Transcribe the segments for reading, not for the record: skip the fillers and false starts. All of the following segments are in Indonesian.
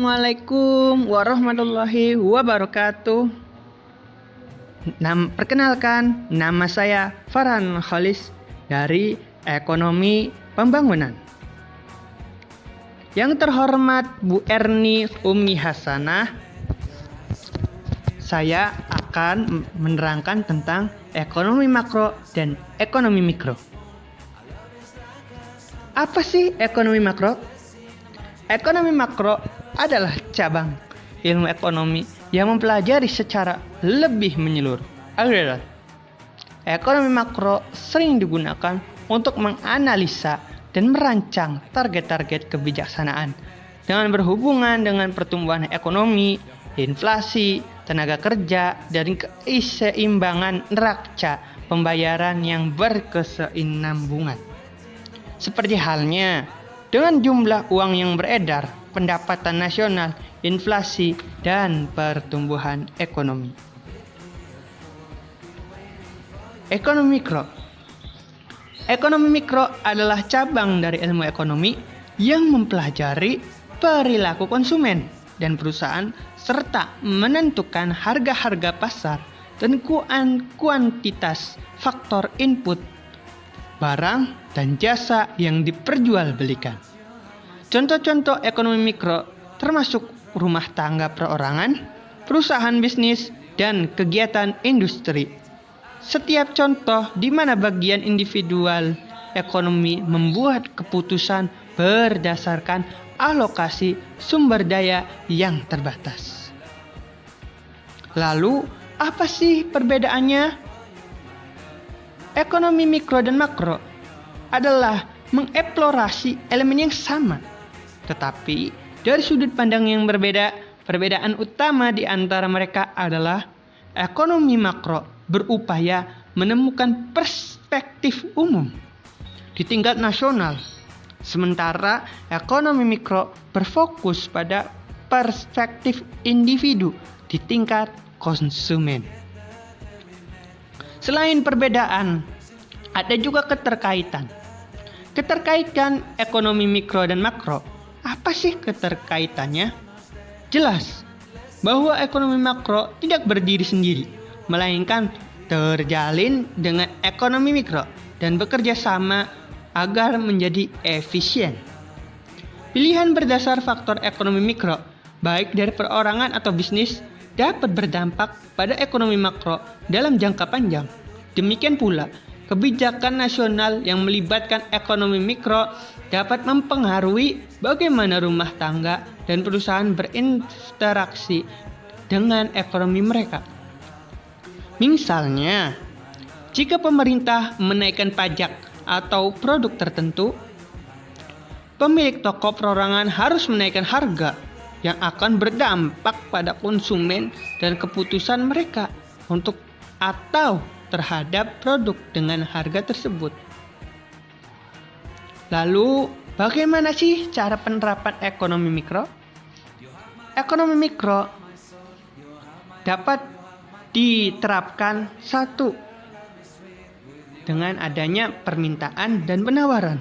Assalamualaikum warahmatullahi wabarakatuh. Perkenalkan, nama saya Farhan Khalis dari Ekonomi Pembangunan. Yang terhormat Bu Erni Umi Hasanah, saya akan menerangkan tentang ekonomi makro dan ekonomi mikro. Apa sih ekonomi makro? Ekonomi makro adalah cabang ilmu ekonomi yang mempelajari secara lebih menyeluruh. Ekonomi makro sering digunakan untuk menganalisa dan merancang target-target kebijaksanaan dengan berhubungan dengan pertumbuhan ekonomi, inflasi, tenaga kerja, dan keseimbangan neraca pembayaran yang berkesinambungan. Seperti halnya dengan jumlah uang yang beredar, pendapatan nasional, inflasi, dan pertumbuhan ekonomi. Ekonomi mikro. Ekonomi mikro adalah cabang dari ilmu ekonomi yang mempelajari perilaku konsumen dan perusahaan serta menentukan harga-harga pasar dan kuantitas faktor input barang dan jasa yang diperjualbelikan. Contoh-contoh ekonomi mikro termasuk rumah tangga perorangan, perusahaan bisnis, dan kegiatan industri. Setiap contoh di mana bagian individual ekonomi membuat keputusan berdasarkan alokasi sumber daya yang terbatas. Lalu, apa sih perbedaannya? Ekonomi mikro dan makro adalah mengeksplorasi elemen yang sama, tetapi dari sudut pandang yang berbeda. Perbedaan utama di antara mereka adalah ekonomi makro berupaya menemukan perspektif umum di tingkat nasional, sementara ekonomi mikro berfokus pada perspektif individu di tingkat konsumen. Selain perbedaan, ada juga keterkaitan. Keterkaitan ekonomi mikro dan makro. Apa sih keterkaitannya? Jelas bahwa ekonomi makro tidak berdiri sendiri, melainkan terjalin dengan ekonomi mikro dan bekerja sama agar menjadi efisien. Pilihan berdasar faktor ekonomi mikro, baik dari perorangan atau bisnis, dapat berdampak pada ekonomi makro dalam jangka panjang. Demikian pula, kebijakan nasional yang melibatkan ekonomi mikro dapat mempengaruhi bagaimana rumah tangga dan perusahaan berinteraksi dengan ekonomi mereka. Misalnya, jika pemerintah menaikkan pajak atau produk tertentu, pemilik toko perorangan harus menaikkan harga yang akan berdampak pada konsumen dan keputusan mereka untuk atau terhadap produk dengan harga tersebut. Lalu, bagaimana sih cara penerapan ekonomi mikro? Ekonomi mikro dapat diterapkan dengan adanya permintaan dan penawaran.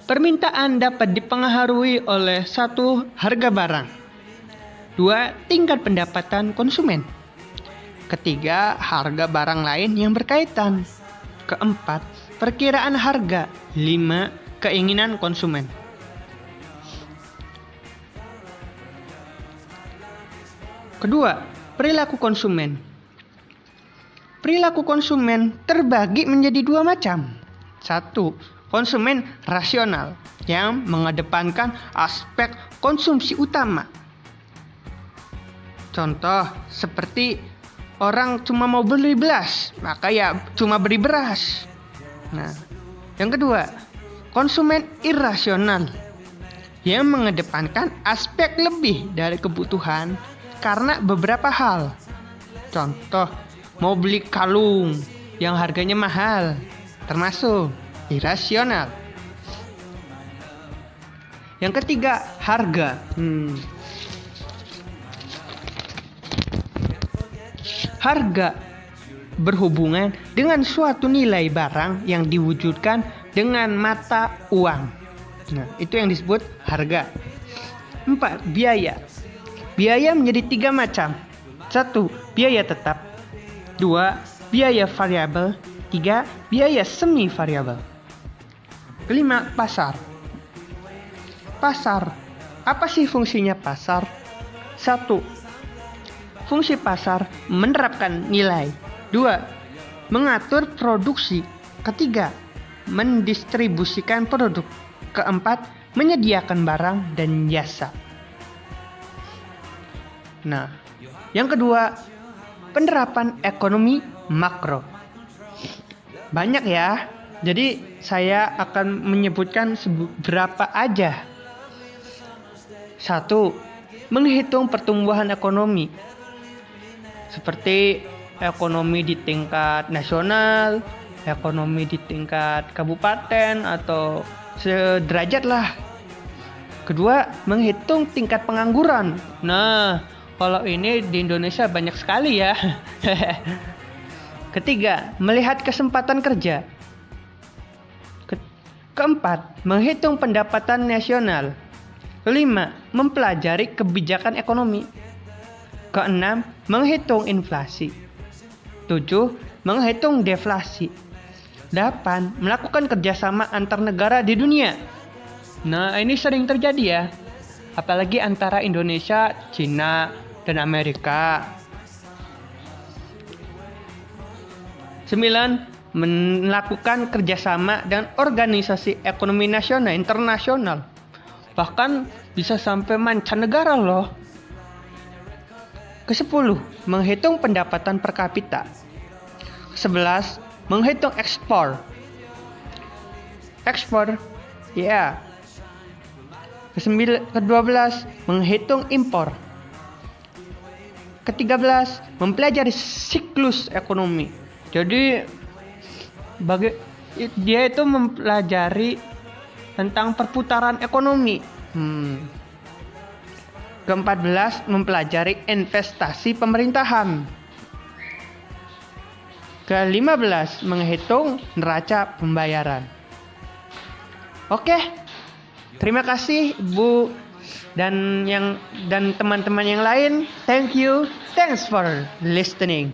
Permintaan dapat dipengaruhi oleh 1. Harga barang, 2. Tingkat pendapatan konsumen, 3. Harga barang lain yang berkaitan, 4. Perkiraan harga, 5. Keinginan konsumen. Kedua, perilaku konsumen. Perilaku konsumen terbagi menjadi 2 macam. 1. Konsumen rasional yang mengedepankan aspek konsumsi utama. Contoh seperti orang cuma mau beli beras, maka ya cuma beli beras. Nah, yang kedua, konsumen irasional yang mengedepankan aspek lebih dari kebutuhan karena beberapa hal. Contoh, mau beli kalung yang harganya mahal, termasuk irasional. Yang ketiga, harga. Harga berhubungan dengan suatu nilai barang yang diwujudkan dengan mata uang. Nah, itu yang disebut harga. 4. Biaya. Biaya menjadi 3 macam. 1. Biaya tetap. 2. Biaya variabel. 3. Biaya semi variabel. Kelima, pasar. Pasar. Apa sih fungsinya pasar? 1. Fungsi pasar menerapkan nilai. 2. Mengatur produksi. Ketiga, mendistribusikan produk. Keempat, menyediakan barang dan jasa. Nah, yang kedua, penerapan ekonomi makro. Banyak ya, jadi saya akan menyebutkan beberapa aja. 1. Menghitung pertumbuhan ekonomi. Seperti ekonomi di tingkat nasional, ekonomi di tingkat kabupaten atau sederajat lah. Kedua, menghitung tingkat pengangguran. Nah, kalau ini di Indonesia banyak sekali ya. Ketiga, melihat kesempatan kerja. Keempat, menghitung pendapatan nasional. Kelima, mempelajari kebijakan ekonomi. Keenam, menghitung inflasi. 7. Menghitung deflasi. 8. Melakukan kerjasama antar negara di dunia. Nah, ini sering terjadi ya. Apalagi antara Indonesia, Cina, dan Amerika. 9. Melakukan kerjasama dengan organisasi ekonomi nasional, internasional. Bahkan bisa sampai mancanegara loh. Ke-10. Menghitung pendapatan per kapita. 11. Menghitung ekspor. Ya. Ke-12. Menghitung impor. Ke-13. Mempelajari siklus ekonomi. Jadi dia itu mempelajari tentang perputaran ekonomi. Ke-14. Mempelajari investasi pemerintahan. Ke-15. Menghitung neraca pembayaran. Oke. Terima kasih Bu dan teman-teman yang lain. Thank you. Thanks for listening.